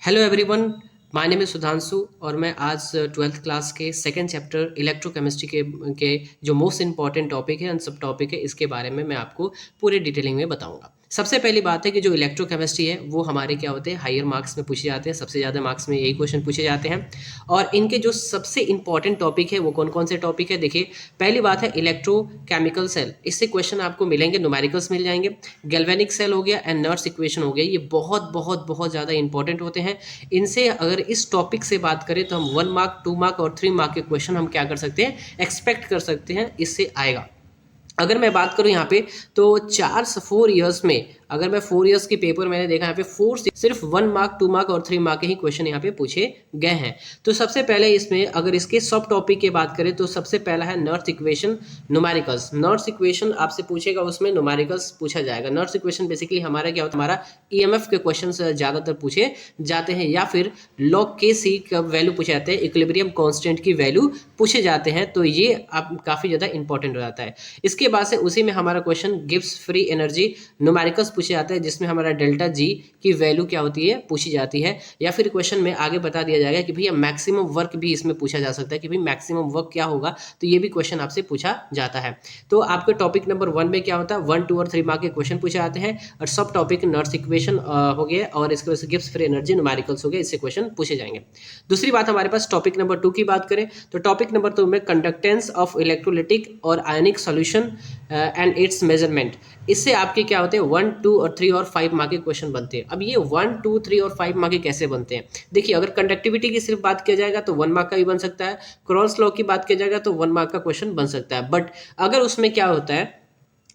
Hello everyone, my name is Sudhanshu और मैं आज ट्वेल्थ क्लास के सेकंड चैप्टर इलेक्ट्रोकेमिस्ट्री के जो मोस्ट इंपॉर्टेंट टॉपिक है, सब टॉपिक है, इसके बारे में मैं आपको पूरे डिटेलिंग में बताऊंगा। सबसे पहली बात है कि जो इलेक्ट्रोकेमिस्ट्री है वो हमारे क्या होते हैं, हायर मार्क्स में पूछे जाते हैं। सबसे ज़्यादा मार्क्स में यही क्वेश्चन पूछे जाते हैं। और इनके जो सबसे इंपॉर्टेंट टॉपिक है वो कौन कौन से टॉपिक है, देखिए। पहली बात है इलेक्ट्रोकेमिकल सेल, इससे क्वेश्चन आपको मिलेंगे, न्यूमेरिकल्स मिल जाएंगे। गैल्वेनिक सेल हो गया एंड नर्स इक्वेशन हो गया, ये बहुत बहुत बहुत ज़्यादा इंपॉर्टेंट होते हैं। इनसे अगर इस टॉपिक से बात करें तो हम 1 मार्क, 2 मार्क और 3 मार्क के क्वेश्चन हम क्या कर सकते हैं, एक्सपेक्ट कर सकते हैं, इससे आएगा। अगर मैं बात करूं यहाँ पे तो 4 ईयर्स में, अगर मैं 4 ईयर्स के पेपर मैंने देखा यहाँ पे 4 से सिर्फ 1 मार्क, 2 मार्क और 3 मार्क के ही क्वेश्चन यहाँ पे पूछे गए हैं। तो सबसे पहले इसमें अगर इसके सब टॉपिक की बात करें तो सबसे पहला है Nernst equation, numericals. Nernst equation आपसे पूछेगा, उसमें न्यूमेरिकल्स पूछा जाएगा। नर्स इक्वेशन बेसिकली हमारा क्या होता है, हमारा ईएमएफ के क्वेश्चन ज़्यादातर पूछे जाते हैं, या फिर लॉग के सी का वैल्यू पूछे जाते हैं, इक्विलिब्रियम कांस्टेंट की वैल्यू पूछे जाते हैं। तो ये आप काफ़ी ज़्यादा इंपॉर्टेंट हो जाता है। इसके बाद से उसी में हमारा question Gibbs free energy numericals पूछे जाते हैं, जिसमें हमारा डेल्टा जी की वैल्यू क्या होती है, पूछी जाती है। या फिर क्वेश्चन में आगे बता दिया जाएगा कि भैया मैक्सिमम वर्क भी इसमें पूछा जा सकता है, कि भाई मैक्सिमम वर्क क्या होगा, तो ये भी क्वेश्चन आपसे पूछा जाता है। तो आपके टॉपिक नंबर 1 में क्या होता है, 1, 2 और 3 मार्क के क्वेश्चन पूछे जाते हैं। और सब टॉपिक नर्स इक्वेशन हो गया और इसके वजह से गिब्स फ्री एनर्जी न्यूमेरिकल्स हो गए, इससे क्वेश्चन पूछे जाएंगे। दूसरी बात हमारे पास टॉपिक नंबर 2 की बात करें तो टॉपिक नंबर 2 में कंडक्टेंस ऑफ इलेक्ट्रोलिटिक और आयनिक सॉल्यूशन एंड इट्स मेजरमेंट। इससे आपके क्या होते हैं, 1, 2 और 3 और 5 मार्क के क्वेश्चन बनते हैं। अब ये 1, 2, 3 और 5 मार्क के कैसे बनते हैं, देखिए। अगर कंडक्टिविटी की सिर्फ बात किया जाएगा तो 1 मार्क का भी बन सकता है। क्रॉस लॉ की बात किया जाएगा तो 1 मार्क का क्वेश्चन बन सकता है। बट अगर उसमें क्या होता है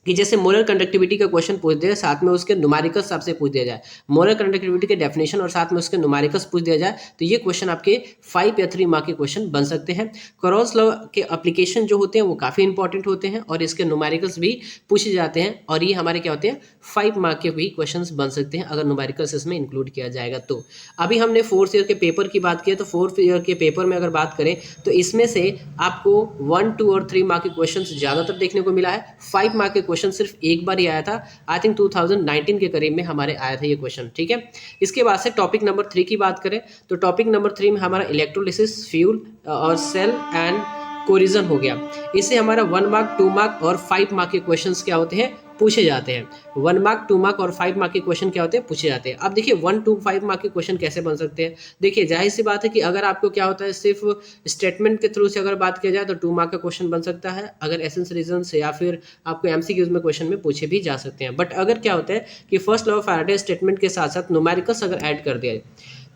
कि जैसे मोलर कंडक्टिविटी का क्वेश्चन पूछ दिया, साथ में उसके न्यूमेरिकल्स आपसे पूछ दिया जाए, मोलर कंडक्टिविटी के डेफिनेशन और साथ में उसके न्यूमेरिकल्स पूछ दिया जाए, तो ये क्वेश्चन आपके 5 या 3 मार्क के क्वेश्चन बन सकते हैं। क्रॉस लॉ के एप्लीकेशन जो होते हैं वो काफ़ी इंपॉर्टेंट होते हैं और इसके न्यूमेरिकल्स भी पूछे जाते हैं, और ये हमारे क्या होते हैं, 5 मार्क के भी क्वेश्चन बन सकते हैं अगर न्यूमेरिकल्स इसमें इंक्लूड किया जाएगा तो। अभी हमने 4th ईयर के पेपर की बात की, तो 4th ईयर के पेपर में अगर बात करें तो इसमें से आपको 1, 2 और 3 मार्क के क्वेश्चन ज़्यादातर देखने को मिला है। 5 मार्क के क्वेश्चन सिर्फ एक बार ही आया था, आई थिंक 2019 के करीब में हमारे आया था ये क्वेश्चन, ठीक है। इसके बाद से टॉपिक नंबर 3 की बात करें तो टॉपिक नंबर 3 में हमारा इलेक्ट्रोलिसिस, फ्यूल और सेल एंड कोरिजन हो गया। इससे हमारा 1 मार्क, 2 मार्क और 5 मार्क के क्वेश्चंस क्या होते हैं, पूछे जाते हैं। 1 मार्क, 2 मार्क और 5 मार्क के क्वेश्चन क्या होते हैं, पूछे जाते हैं। अब देखिए 1 to 5 मार्क के क्वेश्चन कैसे बन सकते हैं। देखिए जाहिर सी बात है कि अगर आपको क्या होता है, सिर्फ स्टेटमेंट के थ्रू से अगर बात किया जाए तो 2 मार्क का क्वेश्चन बन सकता है। अगर एसेंस रीजन से या फिर आपको एमसीक्यूज में क्वेश्चन में पूछे भी जा सकते हैं। बट अगर क्या होता है कि first law of Faraday statement के साथ साथ न्यूमेरिकल्स अगर ऐड कर दिया जाए,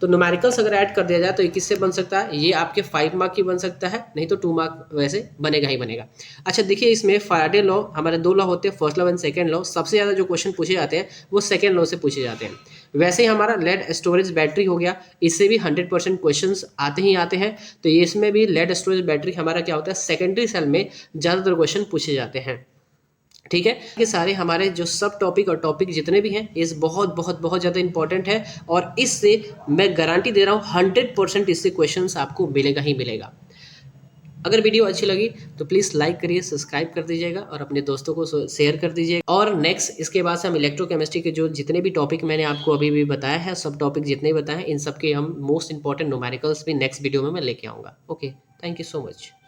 तो न्यूमेरिकल्स अगर ऐड कर दिया जाए तो ये किससे बन सकता है, ये आपके 5 मार्क की बन सकता है, नहीं तो 2 मार्क वैसे बनेगा ही बनेगा। अच्छा देखिए, इसमें फैराडे लॉ, हमारे 2 लॉ होते हैं, first law and second law. सबसे ज़्यादा जो क्वेश्चन पूछे जाते हैं वो सेकंड लॉ से पूछे जाते हैं। वैसे ही हमारा लेड स्टोरेज बैटरी हो गया, इससे भी 100% क्वेश्चन आते ही आते हैं। तो ये इसमें भी लेड स्टोरेज बैटरी हमारा क्या होता है, सेकेंडरी सेल में ज़्यादातर क्वेश्चन पूछे जाते हैं, ठीक है। ये सारे हमारे जो सब टॉपिक और टॉपिक जितने भी हैं, इस बहुत बहुत बहुत ज़्यादा इंपॉर्टेंट है, और इससे मैं गारंटी दे रहा हूँ 100% इससे क्वेश्चंस आपको मिलेगा ही मिलेगा। अगर वीडियो अच्छी लगी तो प्लीज़ लाइक करिए, सब्सक्राइब कर दीजिएगा और अपने दोस्तों को शेयर कर दीजिएगा। और नेक्स्ट इसके बाद से हम इलेक्ट्रोकेमिस्ट्री के जो जितने भी टॉपिक मैंने आपको अभी भी बताया है, सब टॉपिक जितने भी बताए हैं, इन सब के हम मोस्ट इंपॉर्टेंट न्यूमेरिकल्स भी नेक्स्ट वीडियो में मैं लेके आऊँगा। Okay, thank you so much.